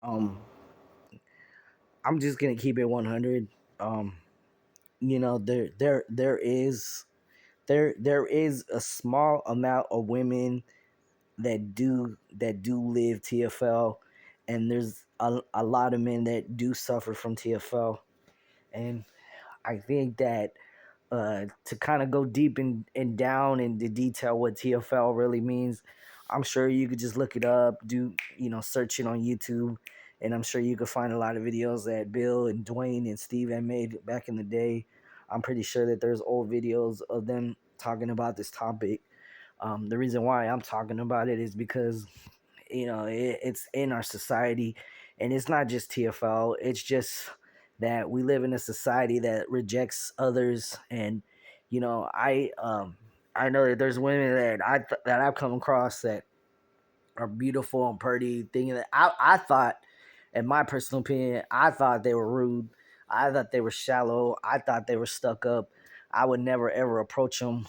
Um, I'm just gonna keep it 100. Um, there is a small amount of women that do live TFL, and there's a lot of men that do suffer from TFL, and I think that to kind of go deep and down into detail what TFL really means, I'm sure you could just look it up, do search it on YouTube, and I'm sure you could find a lot of videos that Bill and Dwayne and Steve had made back in the day. I'm pretty sure that there's old videos of them talking about this topic. The reason why I'm talking about it is because it's in our society, and it's not just TFL. It's just that we live in a society that rejects others, and I know that there's women that I've come across that are beautiful and pretty, thinking that I thought, in my personal opinion, I thought they were rude. I thought they were shallow. I thought they were stuck up. I would never ever approach them.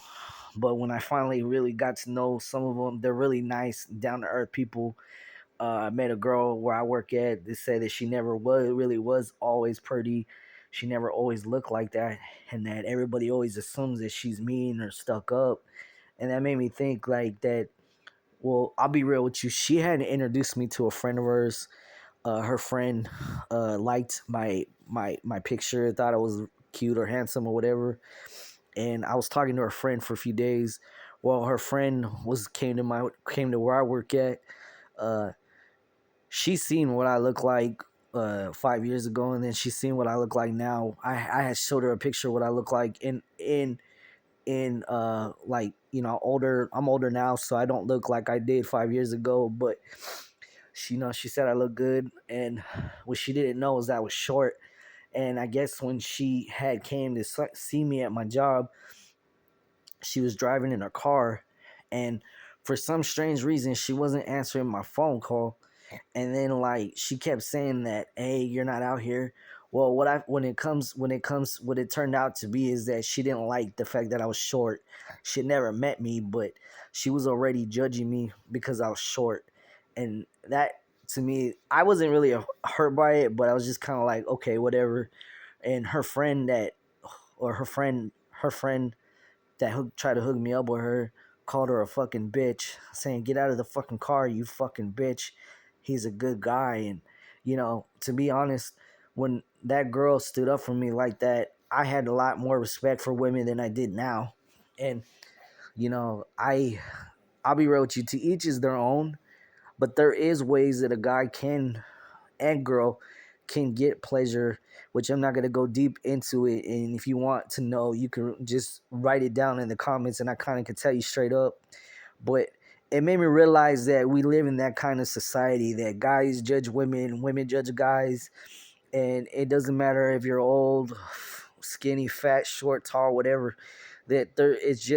But when I finally really got to know some of them, they're really nice, down to earth people. I met a girl where I work at that said that she never was always pretty. She never always looked like that, and that everybody always assumes that she's mean or stuck up. And that made me think like that. Well, I'll be real with you. She had introduced me to a friend of hers. Her friend liked my picture, thought I was cute or handsome or whatever. And I was talking to her friend for a few days. Well, her friend came to where I work at. Uh, she's seen what I look like 5 years ago, and then she's seen what I look like now. I had showed her a picture of what I look like in like older. I'm older now, so I don't look like I did 5 years ago. But she said I look good, and what she didn't know is that I was short. And I guess when she had came to see me at my job, she was driving in her car, and for some strange reason she wasn't answering my phone call. And then like she kept saying that, hey, you're not out here. Well, what it turned out to be is that she didn't like the fact that I was short. She had never met me, but she was already judging me because I was short. And that, to me, I wasn't really hurt by it, but I was just kind of like, okay, whatever. And her friend that tried to hook me up with her called her a fucking bitch, saying, "Get out of the fucking car, you fucking bitch. He's a good guy." And to be honest, when that girl stood up for me like that, I had a lot more respect for women than I did now. And I'll be real with you. To each is their own, but there is ways that a guy can and girl can get pleasure, which I'm not going to go deep into it. And if you want to know, you can just write it down in the comments, and I kind of can tell you straight up. But it made me realize that we live in that kind of society that guys judge women, women judge guys, and it doesn't matter if you're old, skinny, fat, short, tall, whatever. That there, it's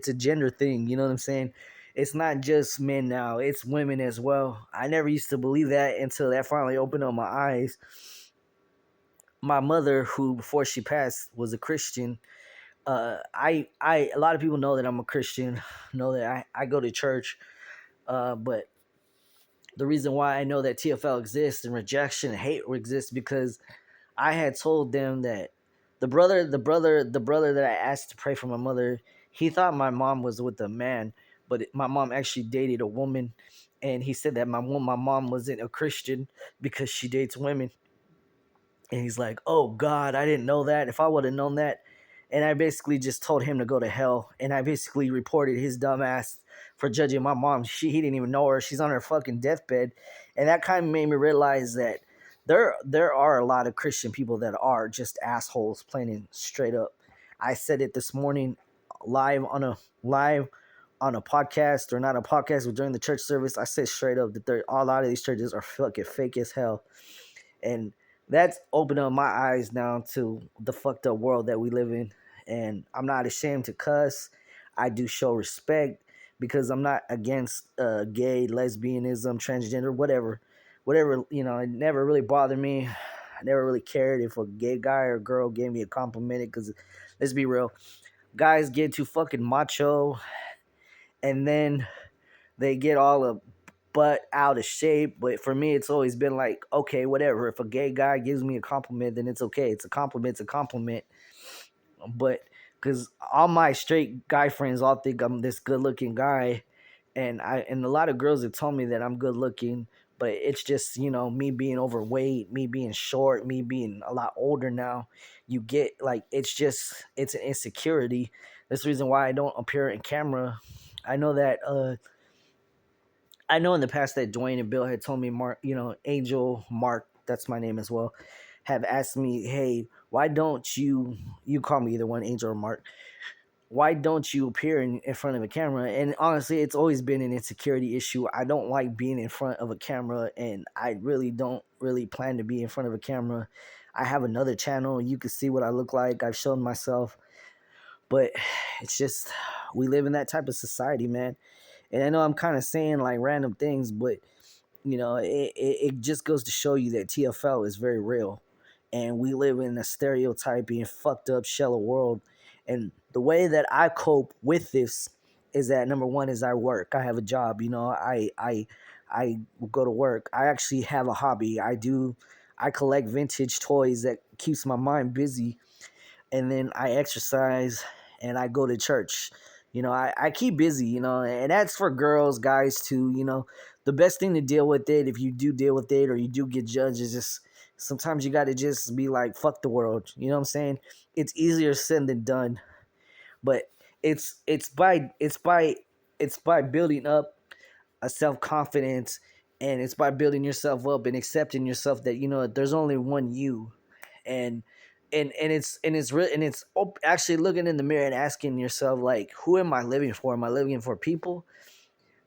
a gender thing. You know what I'm saying? It's not just men now; it's women as well. I never used to believe that until that finally opened up my eyes. My mother, who before she passed was a Christian, a lot of people know that I'm a Christian, know that I go to church, but the reason why I know that TFL exists and rejection and hate exists because I had told them that the brother that I asked to pray for my mother, he thought my mom was with a man, but my mom actually dated a woman, and he said that my mom wasn't a Christian because she dates women. And he's like, "Oh God, I didn't know that. If I would have known that." And I basically just told him to go to hell. And I basically reported his dumb ass for judging my mom. He didn't even know her. She's on her fucking deathbed. And that kind of made me realize that there are a lot of Christian people that are just assholes, plain and straight up. I said it this morning live on a live on a podcast, or not a podcast, but during the church service. I said straight up that a lot of these churches are fucking fake as hell. And that's opened up my eyes now to the fucked up world that we live in. And I'm not ashamed to cuss. I do show respect because I'm not against gay, lesbianism, transgender, whatever. It never really bothered me. I never really cared if a gay guy or girl gave me a compliment, because let's be real, guys get too fucking macho, and then they get all but out of shape. But for me, it's always been like, okay, whatever. If a gay guy gives me a compliment, then it's okay. It's a compliment. It's a compliment. But because all my straight guy friends all think I'm this good looking guy, and a lot of girls have told me that I'm good looking, but it's just, me being overweight, me being short, me being a lot older now. You get like, it's an insecurity. That's the reason why I don't appear in camera. I know that I know in the past that Dwayne and Bill had told me, Mark, Angel Mark, that's my name as well, have asked me, hey, why don't you call me either one, Angel or Mark, why don't you appear in front of a camera? And honestly, it's always been an insecurity issue. I don't like being in front of a camera, and I really don't really plan to be in front of a camera. I have another channel. You can see what I look like. I've shown myself, but it's just, we live in that type of society, man. And I know I'm kind of saying like random things, but it just goes to show you that TFL is very real, and we live in a stereotyping fucked up shell of world. And the way that I cope with this is that number one is I work. I have a job. I go to work. I actually have a hobby. I collect vintage toys that keeps my mind busy, and then I exercise and I go to church. I keep busy, and that's for girls, guys too. The best thing to deal with it, if you do deal with it or you do get judged, is just sometimes you got to just be like, fuck the world. You know what I'm saying? It's easier said than done, but it's by building up a self confidence, and it's by building yourself up and accepting yourself that there's only one you, and it's actually looking in the mirror and asking yourself, like, who am I living for? Am I living for people?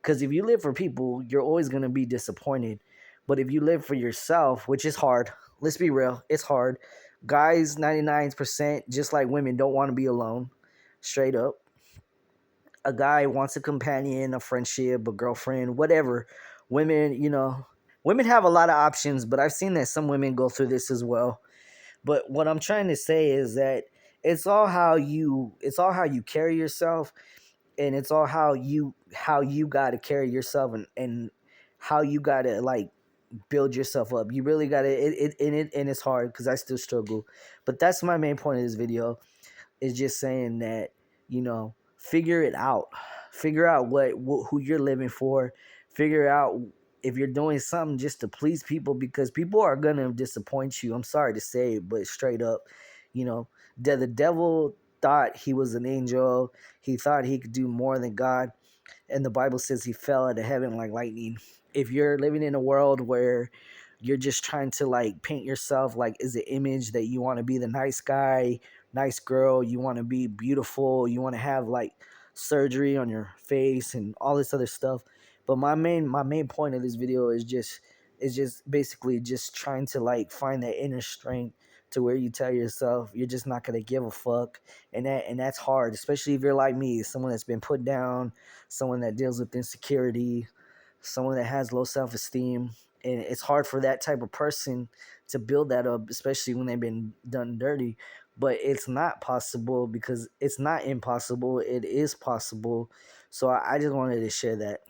Because if you live for people, you're always going to be disappointed. But if you live for yourself, which is hard, let's be real, it's hard. Guys, 99%, just like women, don't want to be alone. Straight up. A guy wants a companion, a friendship, a girlfriend, whatever. Women, women have a lot of options, but I've seen that some women go through this as well. But what I'm trying to say is that it's all how you carry yourself, and it's all how you got to carry yourself, and how you got to like build yourself up. You really got to and it's hard cuz I still struggle. But that's my main point of this video, is just saying that, figure it out. Figure out who you're living for. Figure out if you're doing something just to please people, because people are going to disappoint you. I'm sorry to say it, but straight up, you know, the devil thought he was an angel. He thought he could do more than God, and the Bible says he fell out of heaven like lightning. If you're living in a world where you're just trying to like paint yourself like as an image that you want to be the nice guy, nice girl, you want to be beautiful, you want to have like surgery on your face and all this other stuff. But my main point of this video is just basically just trying to like find that inner strength to where you tell yourself you're just not gonna give a fuck, and that's hard, especially if you're like me, someone that's been put down, someone that deals with insecurity, someone that has low self-esteem. And it's hard for that type of person to build that up, especially when they've been done dirty. But it's not possible, because it's not impossible, it is possible. So I just wanted to share that.